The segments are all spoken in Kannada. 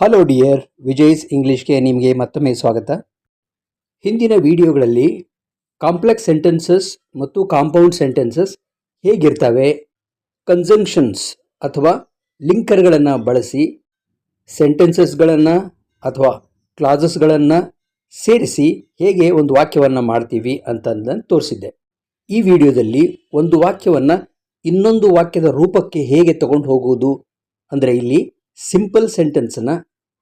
ಹಲೋ ಡಿಯರ್, ವಿಜಯ್ಸ್ ಇಂಗ್ಲೀಷ್ಗೆ ನಿಮಗೆ ಮತ್ತೊಮ್ಮೆ ಸ್ವಾಗತ. ಹಿಂದಿನ ವಿಡಿಯೋಗಳಲ್ಲಿ ಕಾಂಪ್ಲೆಕ್ಸ್ ಸೆಂಟೆನ್ಸಸ್ ಮತ್ತು ಕಾಂಪೌಂಡ್ ಸೆಂಟೆನ್ಸಸ್ ಹೇಗಿರ್ತವೆ, ಕನ್ಜಂಕ್ಷನ್ಸ್ ಅಥವಾ ಲಿಂಕರ್ಗಳನ್ನು ಬಳಸಿ ಸೆಂಟೆನ್ಸಸ್ಗಳನ್ನು ಅಥವಾ ಕ್ಲಾಸಸ್ಗಳನ್ನು ಸೇರಿಸಿ ಹೇಗೆ ಒಂದು ವಾಕ್ಯವನ್ನು ಮಾಡ್ತೀವಿ ಅಂತಂದು ತೋರಿಸಿದ್ದೆ. ಈ ವಿಡಿಯೋದಲ್ಲಿ ಒಂದು ವಾಕ್ಯವನ್ನು ಇನ್ನೊಂದು ವಾಕ್ಯದ ರೂಪಕ್ಕೆ ಹೇಗೆ ತಗೊಂಡು ಹೋಗುವುದು, ಅಂದರೆ ಇಲ್ಲಿ ಸಿಂಪಲ್ ಸೆಂಟೆನ್ಸನ್ನು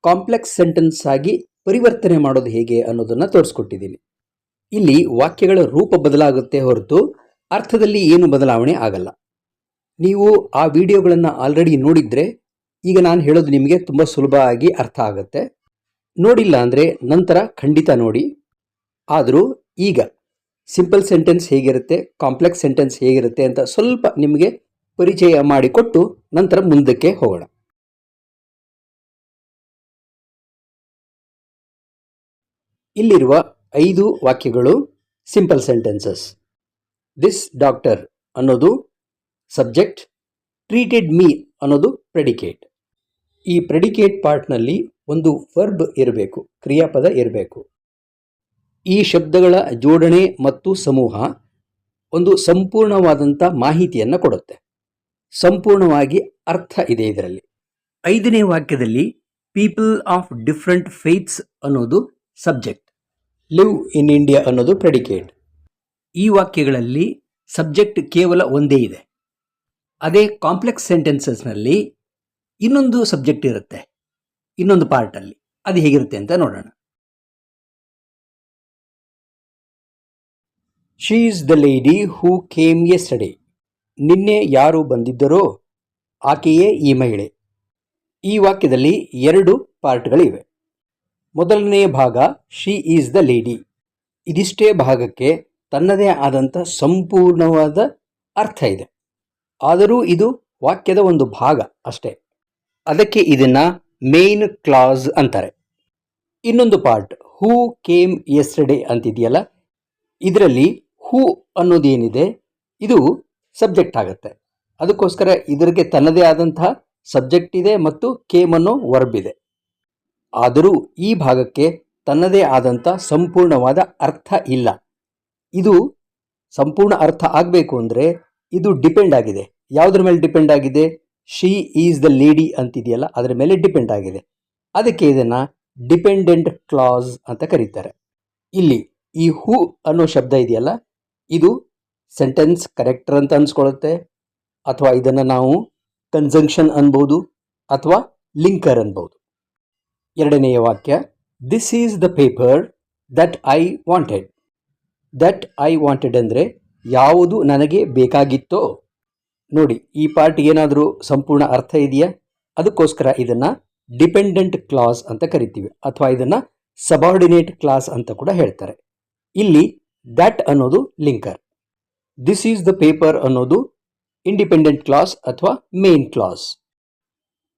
ಕಾಂಪ್ಲೆಕ್ಸ್ ಸೆಂಟೆನ್ಸ್ ಆಗಿ ಪರಿವರ್ತನೆ ಮಾಡೋದು ಹೇಗೆ ಅನ್ನೋದನ್ನು ತೋರಿಸ್ಕೊಟ್ಟಿದ್ದೀನಿ. ಇಲ್ಲಿ ವಾಕ್ಯಗಳ ರೂಪ ಬದಲಾಗುತ್ತೆ ಹೊರತು ಅರ್ಥದಲ್ಲಿ ಏನು ಬದಲಾವಣೆ ಆಗಲ್ಲ. ನೀವು ಆ ವಿಡಿಯೋಗಳನ್ನು ಆಲ್ರೆಡಿ ನೋಡಿದರೆ ಈಗ ನಾನು ಹೇಳೋದು ನಿಮಗೆ ತುಂಬ ಸುಲಭ ಆಗಿ ಅರ್ಥ ಆಗುತ್ತೆ. ನೋಡಿಲ್ಲ ಅಂದರೆ ನಂತರ ಖಂಡಿತ ನೋಡಿ. ಆದರೂ ಈಗ ಸಿಂಪಲ್ ಸೆಂಟೆನ್ಸ್ ಹೇಗಿರುತ್ತೆ, ಕಾಂಪ್ಲೆಕ್ಸ್ ಸೆಂಟೆನ್ಸ್ ಹೇಗಿರುತ್ತೆ ಅಂತ ಸ್ವಲ್ಪ ನಿಮಗೆ ಪರಿಚಯ ಮಾಡಿಕೊಟ್ಟು ನಂತರ ಮುಂದಕ್ಕೆ ಹೋಗೋಣ. ಇಲ್ಲಿರುವ 5 ವಾಕ್ಯಗಳು ಸಿಂಪಲ್ ಸೆಂಟೆನ್ಸಸ್. ದಿಸ್ ಡಾಕ್ಟರ್ ಅನ್ನೋದು ಸಬ್ಜೆಕ್ಟ್, ಟ್ರೀಟೆಡ್ ಮೀ ಅನ್ನೋದು ಪ್ರೆಡಿಕೇಟ್. ಈ ಪ್ರೆಡಿಕೇಟ್ ಪಾರ್ಟ್ನಲ್ಲಿ ಒಂದು ವರ್ಬ್ ಇರಬೇಕು, ಕ್ರಿಯಾಪದ ಇರಬೇಕು. ಈ ಶಬ್ದಗಳ ಜೋಡಣೆ ಮತ್ತು ಸಮೂಹ ಒಂದು ಸಂಪೂರ್ಣವಾದಂಥ ಮಾಹಿತಿಯನ್ನು ಕೊಡುತ್ತೆ. ಸಂಪೂರ್ಣವಾಗಿ ಅರ್ಥ ಇದೆ ಇದರಲ್ಲಿ. 5ನೇ ವಾಕ್ಯದಲ್ಲಿ ಪೀಪಲ್ ಆಫ್ ಡಿಫ್ರೆಂಟ್ ಫೇತ್ಸ್ ಅನ್ನೋದು ಸಬ್ಜೆಕ್ಟ್, ಲಿವ್ ಇನ್ ಇಂಡಿಯಾ ಅನ್ನೋದು ಪ್ರೆಡಿಕೇಟ್. ಈ ವಾಕ್ಯಗಳಲ್ಲಿ ಸಬ್ಜೆಕ್ಟ್ ಕೇವಲ ಒಂದೇ ಇದೆ. ಅದೇ ಕಾಂಪ್ಲೆಕ್ಸ್ ಸೆಂಟೆನ್ಸಸ್ನಲ್ಲಿ ಇನ್ನೊಂದು ಸಬ್ಜೆಕ್ಟ್ ಇರುತ್ತೆ, ಇನ್ನೊಂದು ಪಾರ್ಟಲ್ಲಿ. ಅದು ಹೇಗಿರುತ್ತೆ ಅಂತ ನೋಡೋಣ. She is the lady who came yesterday. ನಿನ್ನೆ ಯಾರು ಬಂದಿದ್ದರೋ ಆಕೆಯೇ ಈ ಮಹಿಳೆ. ಈ ವಾಕ್ಯದಲ್ಲಿ 2 ಪಾರ್ಟ್ಗಳಿವೆ. ಮೊದಲನೆಯ ಭಾಗ ಶಿ ಈಸ್ ದ ಲೇಡಿ. ಇದಿಷ್ಟೇ ಭಾಗಕ್ಕೆ ತನ್ನದೇ ಆದಂಥ ಸಂಪೂರ್ಣವಾದ ಅರ್ಥ ಇದೆ. ಆದರೂ ಇದು ವಾಕ್ಯದ ಒಂದು ಭಾಗ ಅಷ್ಟೇ. ಅದಕ್ಕೆ ಇದನ್ನು ಮೇನ್ ಕ್ಲಾಸ್ ಅಂತಾರೆ. ಇನ್ನೊಂದು ಪಾರ್ಟ್ ಹೂ ಕೇಮ್ ಯೆಸ್ಟರ್ಡೇ ಅಂತಿದೆಯಲ್ಲ, ಇದರಲ್ಲಿ ಹೂ ಅನ್ನೋದೇನಿದೆ ಇದು ಸಬ್ಜೆಕ್ಟ್ ಆಗುತ್ತೆ. ಅದಕ್ಕೋಸ್ಕರ ಇದಕ್ಕೆ ತನ್ನದೇ ಆದಂತಹ ಸಬ್ಜೆಕ್ಟ್ ಇದೆ ಮತ್ತು ಕೇಮ್ ಅನ್ನೋ ವರ್ಬ್ ಇದೆ. ಆದರೂ ಈ ಭಾಗಕ್ಕೆ ತನ್ನದೇ ಆದಂಥ ಸಂಪೂರ್ಣವಾದ ಅರ್ಥ ಇಲ್ಲ. ಇದು ಸಂಪೂರ್ಣ ಅರ್ಥ ಆಗಬೇಕು ಅಂದರೆ ಇದು ಡಿಪೆಂಡ್ ಆಗಿದೆ. ಯಾವುದ್ರ ಮೇಲೆ ಡಿಪೆಂಡ್ ಆಗಿದೆ? ಶಿ ಈಸ್ ದ ಲೇಡಿ ಅಂತಿದೆಯಲ್ಲ, ಅದರ ಮೇಲೆ ಡಿಪೆಂಡ್ ಆಗಿದೆ. ಅದಕ್ಕೆ ಇದನ್ನು ಡಿಪೆಂಡೆಂಟ್ ಕ್ಲಾಸ್ ಅಂತ ಕರೀತಾರೆ. ಇಲ್ಲಿ ಈ ಹೂ ಅನ್ನೋ ಶಬ್ದ ಇದೆಯಲ್ಲ, ಇದು ಸೆಂಟೆನ್ಸ್ ಕರೆಕ್ಟರ್ ಅಂತ ಅನ್ಸ್ಕೊಳ್ಳುತ್ತೆ, ಅಥವಾ ಇದನ್ನು ನಾವು ಕನ್ಜಂಕ್ಷನ್ ಅನ್ಬೋದು, ಅಥವಾ ಲಿಂಕರ್ ಅನ್ಬೋದು. 2ನೆಯ ವಾಕ್ಯ this is the paper that I wanted. That I wanted ಅಂದರೆ ಯಾವುದು ನನಗೆ ಬೇಕಾಗಿತ್ತೋ. ನೋಡಿ, ಈ ಪಾರ್ಟ್ ಏನಾದರೂ ಸಂಪೂರ್ಣ ಅರ್ಥ ಇದೆಯಾ? ಅದಕ್ಕೋಸ್ಕರ ಇದನ್ನು ಡಿಪೆಂಡೆಂಟ್ ಕ್ಲಾಸ್ ಅಂತ ಕರಿತೀವಿ, ಅಥವಾ ಇದನ್ನು ಸಬಾರ್ಡಿನೇಟ್ ಕ್ಲಾಸ್ ಅಂತ ಕೂಡ ಹೇಳ್ತಾರೆ. ಇಲ್ಲಿ ದಟ್ ಅನ್ನೋದು linker, this is the paper ಅನ್ನೋದು ಇಂಡಿಪೆಂಡೆಂಟ್ ಕ್ಲಾಸ್ ಅಥವಾ main clause.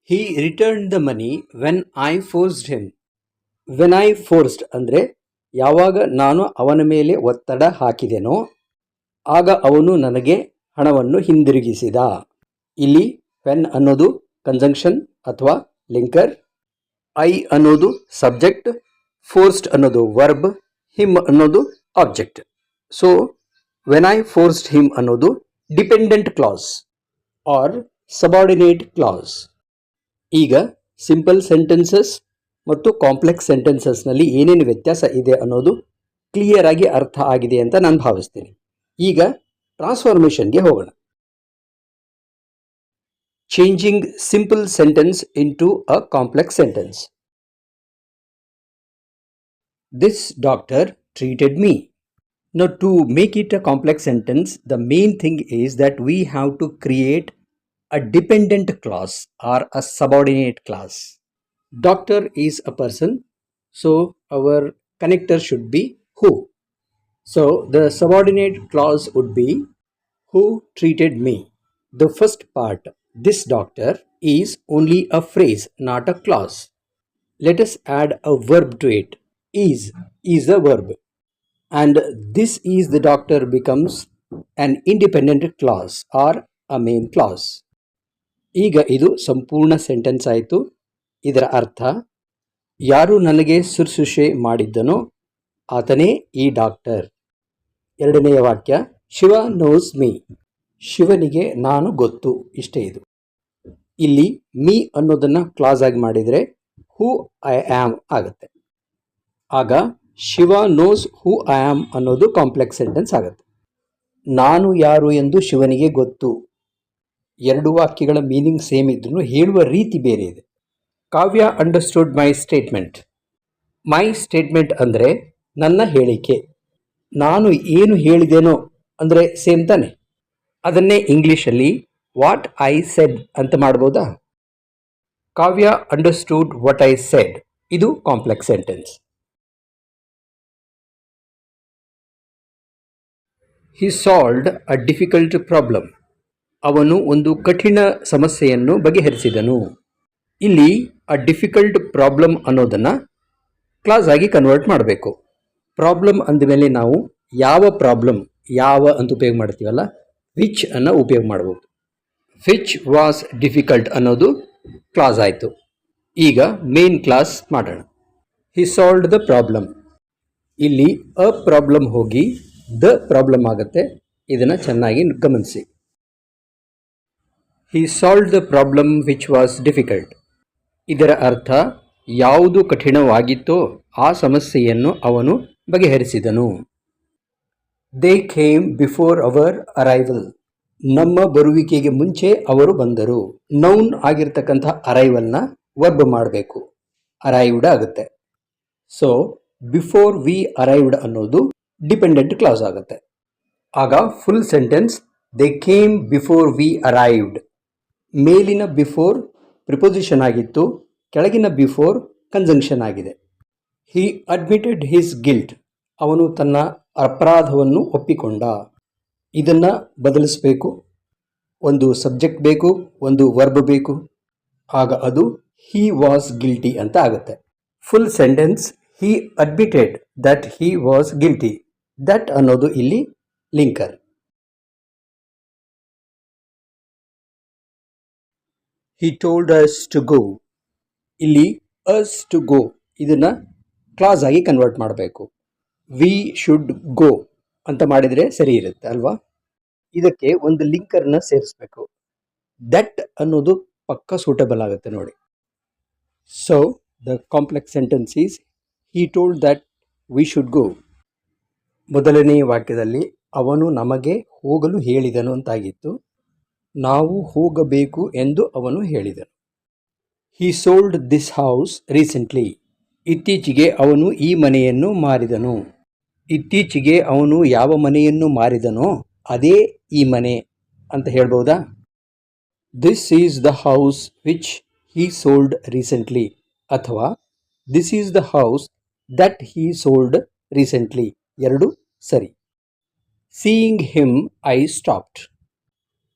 He returned the money when I forced him. When I forced ಅಂದರೆ ಯಾವಾಗ ನಾನು ಅವನ ಮೇಲೆ ಒತ್ತಡ ಹಾಕಿದೆನೋ ಆಗ ಅವನು ನನಗೆ ಹಣವನ್ನು ಹಿಂದಿರುಗಿಸಿದ. ಇಲ್ಲಿ when ಅನ್ನೋದು ಕಂಜಂಕ್ಷನ್ ಅಥವಾ ಲಿಂಕರ್, ಐ ಅನ್ನೋದು ಸಬ್ಜೆಕ್ಟ್, ಫೋರ್ಸ್ಡ್ ಅನ್ನೋದು ವರ್ಬ್, ಹಿಮ್ ಅನ್ನೋದು object. So when I forced him ಅನ್ನೋದು dependent clause or subordinate clause. ಈಗ ಸಿಂಪಲ್ ಸೆಂಟೆನ್ಸಸ್ ಮತ್ತು ಕಾಂಪ್ಲೆಕ್ಸ್ ಸೆಂಟೆನ್ಸಸ್ನಲ್ಲಿ ಏನೇನು ವ್ಯತ್ಯಾಸ ಇದೆ ಅನ್ನೋದು ಕ್ಲಿಯರ್ ಆಗಿ ಅರ್ಥ ಆಗಿದೆ ಅಂತ ನಾನು ಭಾವಿಸ್ತೀನಿ. ಈಗ ಟ್ರಾನ್ಸ್ಫಾರ್ಮೇಷನ್ಗೆ ಹೋಗೋಣ. Changing simple sentence into a complex sentence. This doctor treated me. Now to make it a complex sentence, the main thing is that we have to create a dependent clause or a subordinate clause. Doctor is a person, so our connector should be who. So the subordinate clause would be who treated me. The first part, this doctor, is only a phrase, not a clause. Let us add a verb to it. Is a verb. And this is the doctor becomes an independent clause or a main clause. ಈಗ ಇದು ಸಂಪೂರ್ಣ ಸೆಂಟೆನ್ಸ್ ಆಯಿತು. ಇದರ ಅರ್ಥ ಯಾರು ನನಗೆ ಶುಶ್ರೂಷೆ ಮಾಡಿದ್ದನೋ ಆತನೇ ಈ ಡಾಕ್ಟರ್. ಎರಡನೆಯ ವಾಕ್ಯ, ಶಿವ ನೋಸ್ ಮೀ. ಶಿವನಿಗೆ ನಾನು ಗೊತ್ತು. ಇಷ್ಟೇ ಇದು. ಇಲ್ಲಿ ಮೀ ಅನ್ನೋದನ್ನು ಕ್ಲಾಸ್ ಆಗಿ ಮಾಡಿದರೆ ಹೂ ಐ ಆಮ್ ಆಗುತ್ತೆ. ಆಗ Shiva knows who I am ಅನ್ನೋದು ಕಾಂಪ್ಲೆಕ್ಸ್ ಸೆಂಟೆನ್ಸ್ ಆಗುತ್ತೆ. ನಾನು ಯಾರು ಎಂದು ಶಿವನಿಗೆ ಗೊತ್ತು. ಎರಡು ವಾಕ್ಯಗಳ ಮೀನಿಂಗ್ ಸೇಮ್ ಇದ್ರೂ ಹೇಳುವ ರೀತಿ ಬೇರೆ ಇದೆ. Kavya understood my statement. My statement ಅಂದರೆ ನನ್ನ ಹೇಳಿಕೆ. ನಾನು ಏನು ಹೇಳಿದೆನೋ ಅಂದರೆ ಸೇಮ್ ತಾನೆ. ಅದನ್ನೇ ಇಂಗ್ಲೀಷಲ್ಲಿ ವಾಟ್ ಐ ಸೆಡ್ ಅಂತ ಮಾಡ್ಬೋದಾ? ಕಾವ್ಯ ಅಂಡರ್ಸ್ಟುಡ್ ವಾಟ್ ಐ ಸೆಡ್, ಇದು ಕಾಂಪ್ಲೆಕ್ಸ್ ಸೆಂಟೆನ್ಸ್. ಹಿ ಸಾಲ್ವ್ಡ್ ಅ ಡಿಫಿಕಲ್ಟ್ ಪ್ರಾಬ್ಲಮ್. ಅವನು ಒಂದು ಕಠಿಣ ಸಮಸ್ಯೆಯನ್ನು ಬಗೆಹರಿಸಿದನು. ಇಲ್ಲಿ ಅ ಡಿಫಿಕಲ್ಟ್ ಪ್ರಾಬ್ಲಮ್ ಅನ್ನೋದನ್ನು ಕ್ಲಾಸ್ ಆಗಿ ಕನ್ವರ್ಟ್ ಮಾಡಬೇಕು. ಪ್ರಾಬ್ಲಮ್ ಅಂದಮೇಲೆ ನಾವು ಯಾವ ಪ್ರಾಬ್ಲಮ್, ಯಾವ ಅಂತ ಉಪಯೋಗ ಮಾಡ್ತೀವಲ್ಲ, ವಿಚ್ ಅನ್ನು ಉಪಯೋಗ ಮಾಡ್ಬೋದು. ವಿಚ್ ವಾಸ್ ಡಿಫಿಕಲ್ಟ್ ಅನ್ನೋದು ಕ್ಲಾಸ್ ಆಯಿತು. ಈಗ ಮೇನ್ ಕ್ಲಾಸ್ ಮಾಡೋಣ. He solved the problem. ಇಲ್ಲಿ ಅ ಪ್ರಾಬ್ಲಮ್ ಹೋಗಿ ದ ಪ್ರಾಬ್ಲಮ್ ಆಗುತ್ತೆ. ಇದನ್ನು ಚೆನ್ನಾಗಿ ಗಮನಿಸಿ. He solved the problem which was difficult. ಇದರ ಅರ್ಥ ಯಾವುದು ಕಠಿಣವಾಗಿತ್ತೋ ಆ ಸಮಸ್ಯೆಯನ್ನು ಅವನು ಬಗೆಹರಿಸಿದನು. They came before our arrival. ನಮ್ಮ ಬರುವಿಕೆಗೆ ಮುಂಚೆ ಅವರು ಬಂದರು. ನೌನ್ ಆಗಿರ್ತಕ್ಕಂಥ ಅರೈವಲ್ನ ವರ್ಬ್ ಮಾಡಬೇಕು. ಅರೈವ್ಡ್ ಆಗುತ್ತೆ. ಸೊ ಬಿಫೋರ್ ವಿ ಅರೈವ್ಡ್ ಅನ್ನೋದು ಡಿಪೆಂಡೆಂಟ್ ಕ್ಲಾಸ್ ಆಗುತ್ತೆ. ಆಗ full sentence they came before we arrived. ಮೇಲಿನ ಬಿಫೋರ್ ಪ್ರಿಪೊಸಿಷನ್ ಆಗಿತ್ತು, ಕೆಳಗಿನ ಬಿಫೋರ್ ಕಂಜಂಕ್ಷನ್ ಆಗಿದೆ. ಹಿ ಅಡ್ಮಿಟೆಡ್ ಹಿಸ್ ಗಿಲ್ಟ್. ಅವನು ತನ್ನ ಅಪರಾಧವನ್ನು ಒಪ್ಪಿಕೊಂಡ. ಇದನ್ನು ಬದಲಿಸಬೇಕು. ಒಂದು ಸಬ್ಜೆಕ್ಟ್ ಬೇಕು, ಒಂದು ವರ್ಬ್ ಬೇಕು. ಆಗ ಅದು ಹಿ ವಾಸ್ ಗಿಲ್ಟಿ ಅಂತ ಆಗುತ್ತೆ. Full sentence he admitted that he was guilty. That ಅನ್ನೋದು ಇಲ್ಲಿ linker. He told us to go. ಇಲ್ಲಿ ಅಸ್ ಟು ಗೋ ಇದನ್ನು ಕ್ಲಾಸ್ ಆಗಿ ಕನ್ವರ್ಟ್ ಮಾಡಬೇಕು. ವಿ ಶುಡ್ ಗೋ ಅಂತ ಮಾಡಿದರೆ ಸರಿ ಇರುತ್ತೆ ಅಲ್ವಾ? ಇದಕ್ಕೆ ಒಂದು ಲಿಂಕರ್ನ ಸೇರಿಸಬೇಕು. ದಟ್ ಅನ್ನೋದು ಪಕ್ಕ ಸೂಟಬಲ್ ಆಗುತ್ತೆ ನೋಡಿ. So the complex sentence is he told that we should go. ಮೊದಲನೇ ವಾಕ್ಯದಲ್ಲಿ ಅವನು ನಮಗೆ ಹೋಗಲು ಹೇಳಿದನು ಅಂತಾಗಿತ್ತು. ನಾವು ಹೋಗಬೇಕು ಎಂದು ಅವನು ಹೇಳಿದನು. ಹಿ ಸೋಲ್ಡ್ ದಿಸ್ ಹೌಸ್ ರೀಸೆಂಟ್ಲಿ. ಇತ್ತೀಚೆಗೆ ಅವನು ಈ ಮನೆಯನ್ನು ಮಾರಿದನು. ಇತ್ತೀಚೆಗೆ ಅವನು ಯಾವ ಮನೆಯನ್ನು ಮಾರಿದನೋ ಅದೇ ಈ ಮನೆ ಅಂತ ಹೇಳ್ಬೋದಾ? This is the house which he sold recently ಅಥವಾ this is the house that he sold recently, ಎರಡು ಸರಿ. Seeing him I stopped.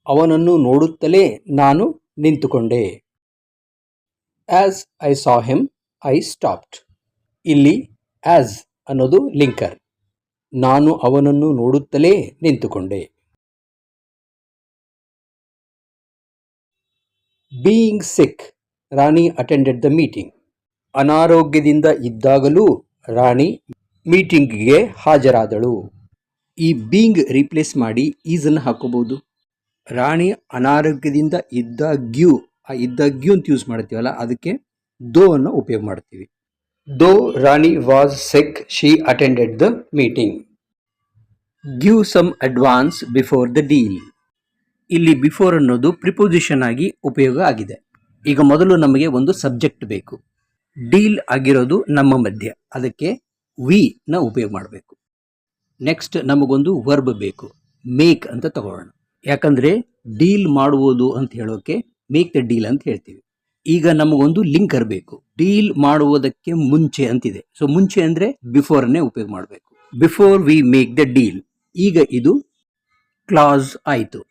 ಅವನನ್ನು ನೋಡುತ್ತಲೇ ನಾನು ನಿಂತುಕೊಂಡೆ. As I saw him I stopped. ಇಲ್ಲಿ ಆಸ್ ಅನ್ನೋದು ಲಿಂಕರ್. ನಾನು ಅವನನ್ನು ನೋಡುತ್ತಲೇ ನಿಂತುಕೊಂಡೆ. Being sick, Rani attended the meeting. ಅನಾರೋಗ್ಯದಿಂದ ಇದ್ದಾಗಲೂ ರಾಣಿ ಮೀಟಿಂಗ್ಗೆ ಹಾಜರಾದಳು. ಈ ಬೀಯಿಂಗ್ ರೀಪ್ಲೇಸ್ ಮಾಡಿ ಈಸನ್ನು ಹಾಕೋಬಹುದು. ರಾಣಿ ಅನಾರೋಗ್ಯದಿಂದ ಇದ್ದಾಗ್ಯೂ, ಆ ಇದ್ದಾಗ್ಯೂ ಅಂತ ಯೂಸ್ ಮಾಡ್ತೀವಲ್ಲ, ಅದಕ್ಕೆ ದೋ ಅನ್ನು ಉಪಯೋಗ ಮಾಡ್ತೀವಿ. Though Rani was sick she attended the meeting. Give some advance before the deal. ಇಲ್ಲಿ ಬಿಫೋರ್ ಅನ್ನೋದು ಪ್ರಿಪೊಸಿಷನ್ ಆಗಿ ಉಪಯೋಗ ಆಗಿದೆ. ಈಗ ಮೊದಲು ನಮಗೆ ಒಂದು ಸಬ್ಜೆಕ್ಟ್ ಬೇಕು. ಡೀಲ್ ಆಗಿರೋದು ನಮ್ಮ ಮಧ್ಯ, ಅದಕ್ಕೆ ವಿ ನ ಉಪಯೋಗ ಮಾಡಬೇಕು. ನೆಕ್ಸ್ಟ್ ನಮಗೊಂದು ವರ್ಬ್ ಬೇಕು, ಮೇಕ್ ಅಂತ ತಗೊಳ್ಳೋಣ. ಯಾಕಂದ್ರೆ ಡೀಲ್ ಮಾಡುವುದು ಅಂತ ಹೇಳೋಕೆ ಮೇಕ್ ದ ಡೀಲ್ ಅಂತ ಹೇಳ್ತೀವಿ. ಈಗ ನಮಗೊಂದು ಲಿಂಕರ್ ಬೇಕು. ಡೀಲ್ ಮಾಡುವುದಕ್ಕೆ ಮುಂಚೆ ಅಂತಿದೆ. ಸೊ ಮುಂಚೆ ಅಂದ್ರೆ ಬಿಫೋರ್ನೇ ಉಪಯೋಗ ಮಾಡಬೇಕು. Before we make the deal. ಈಗ ಇದು ಕ್ಲಾಸ್ ಆಯಿತು.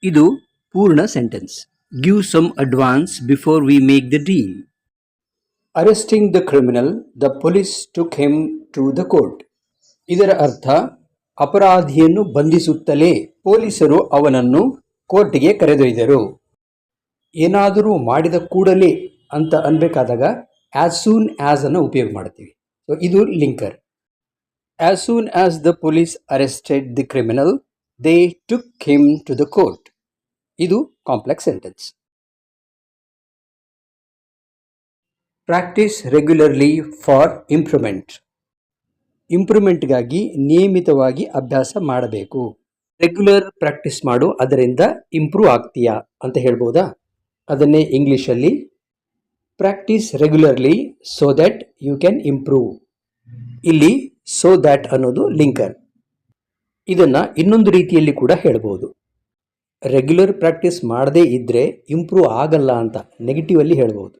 ಇದು ಪೂರ್ಣ sentence. Give some advance before we make the deal. Arresting the criminal, the police took him to the court. ಇದರ ಅರ್ಥ ಅಪರಾಧಿಯನ್ನು ಬಂಧಿಸುತ್ತಲೇ ಪೊಲೀಸರು ಅವನನ್ನು ಕೋರ್ಟ್ಗೆ ಕರೆದೊಯ್ದರು. ಏನಾದರೂ ಮಾಡಿದ ಕೂಡಲೇ ಅಂತ ಅನ್ಬೇಕಾದಾಗ ಆ್ಯಸ್ ಸೂನ್ ಆ್ಯಸ್ ಅನ್ನು ಉಪಯೋಗ ಮಾಡ್ತೀವಿ. ಸೊ ಇದು linker. As soon as the police arrested the criminal they took him to the court. ಇದು complex sentence. Practice regularly for improvement. ಇಂಪ್ರೂವ್ಮೆಂಟ್ಗಾಗಿ ನಿಯಮಿತವಾಗಿ ಅಭ್ಯಾಸ ಮಾಡಬೇಕು. ರೆಗ್ಯುಲರ್ ಪ್ರಾಕ್ಟೀಸ್ ಮಾಡು, ಅದರಿಂದ ಇಂಪ್ರೂವ್ ಆಗ್ತೀಯಾ ಅಂತ ಹೇಳ್ಬೋದಾ? ಅದನ್ನೇ ಇಂಗ್ಲೀಷಲ್ಲಿ practise regularly so that you can improve. ಇಲ್ಲಿ ಸೋ ದ್ಯಾಟ್ ಅನ್ನೋದು ಲಿಂಕರ್. ಇದನ್ನು ಇನ್ನೊಂದು ರೀತಿಯಲ್ಲಿ ಕೂಡ ಹೇಳ್ಬೋದು. ರೆಗ್ಯುಲರ್ ಪ್ರಾಕ್ಟೀಸ್ ಮಾಡದೇ ಇದ್ದರೆ ಇಂಪ್ರೂವ್ ಆಗಲ್ಲ ಅಂತ ನೆಗೆಟಿವಲ್ಲಿ ಹೇಳ್ಬೋದು.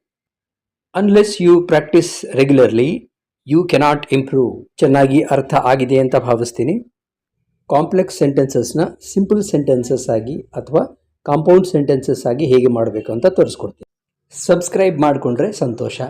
Unless you practice regularly you cannot improve. ಚೆನ್ನಾಗಿ ಅರ್ಥ ಆಗಿದೆ ಅಂತ ಭಾವಿಸ್ತೀನಿ. ಕಾಂಪ್ಲೆಕ್ಸ್ ಸೆಂಟೆನ್ಸಸ್ನ ಸಿಂಪಲ್ ಸೆಂಟೆನ್ಸಸ್ ಆಗಿ ಅಥವಾ ಕಾಂಪೌಂಡ್ ಸೆಂಟೆನ್ಸಸ್ ಆಗಿ ಹೇಗೆ ಮಾಡಬೇಕು ಅಂತ ತೋರಿಸ್ಕೊಡ್ತೀನಿ. ಸಬ್ಸ್ಕ್ರೈಬ್ ಮಾಡಿಕೊಂಡ್ರೆ ಸಂತೋಷ.